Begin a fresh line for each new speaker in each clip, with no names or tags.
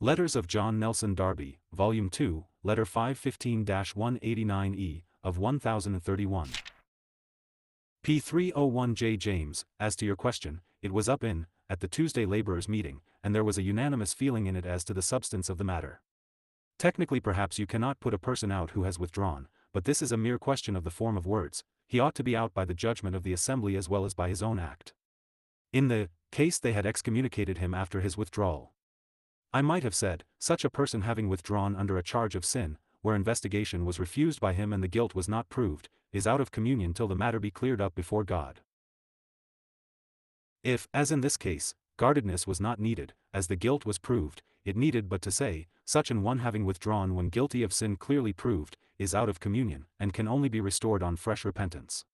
Letters of John Nelson Darby, Volume 2, Letter 515-189E, of 1031. P301J James, as to your question, it was up at the Tuesday laborers' meeting, and there was a unanimous feeling in it as to the substance of the matter. Technically perhaps you cannot put a person out who has withdrawn, but this is a mere question of the form of words. He ought to be out by the judgment of the assembly as well as by his own act. In the case they had excommunicated him after his withdrawal. I might have said, such a person having withdrawn under a charge of sin, where investigation was refused by him and the guilt was not proved, is out of communion till the matter be cleared up before God. If, as in this case, guardedness was not needed, as the guilt was proved, it needed but to say, such an one having withdrawn when guilty of sin clearly proved, is out of communion, and can only be restored on fresh repentance.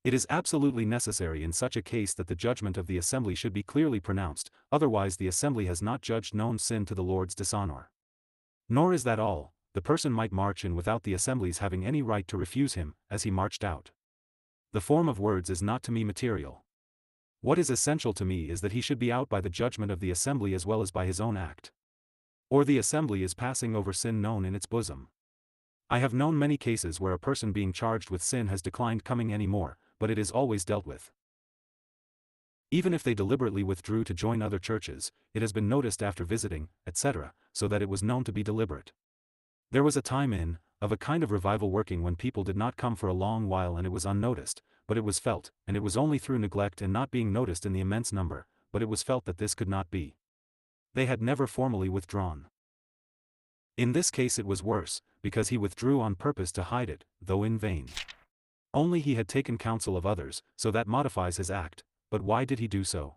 It is absolutely necessary in such a case that the judgment of the assembly should be clearly pronounced, otherwise the assembly has not judged known sin to the Lord's dishonor. Nor is that all, the person might march in without the assembly's having any right to refuse him, as he marched out. The form of words is not to me material. What is essential to me is that he should be out by the judgment of the assembly as well as by his own act. Or the assembly is passing over sin known in its bosom. I have known many cases where a person being charged with sin has declined coming any more, but it is always dealt with. Even if they deliberately withdrew to join other churches, it has been noticed after visiting, etc., so that it was known to be deliberate. There was a time of a kind of revival working when people did not come for a long while and it was unnoticed, but it was felt, and it was only through neglect and not being noticed in the immense number, but it was felt that this could not be. They had never formally withdrawn. In this case it was worse, because he withdrew on purpose to hide it, though in vain. Only he had taken counsel of others, so that modifies his act, but why did he do so?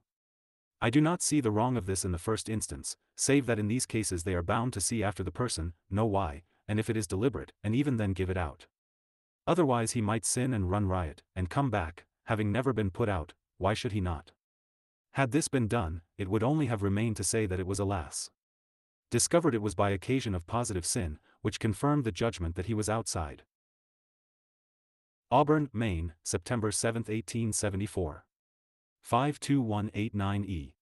I do not see the wrong of this in the first instance, save that in these cases they are bound to see after the person, know why, and if it is deliberate, and even then give it out. Otherwise he might sin and run riot, and come back, having never been put out, why should he not? Had this been done, it would only have remained to say that it was alas. Discovered it was by occasion of positive sin, which confirmed the judgment that he was outside. Auburn, Maine, September 7, 1874. 52189E.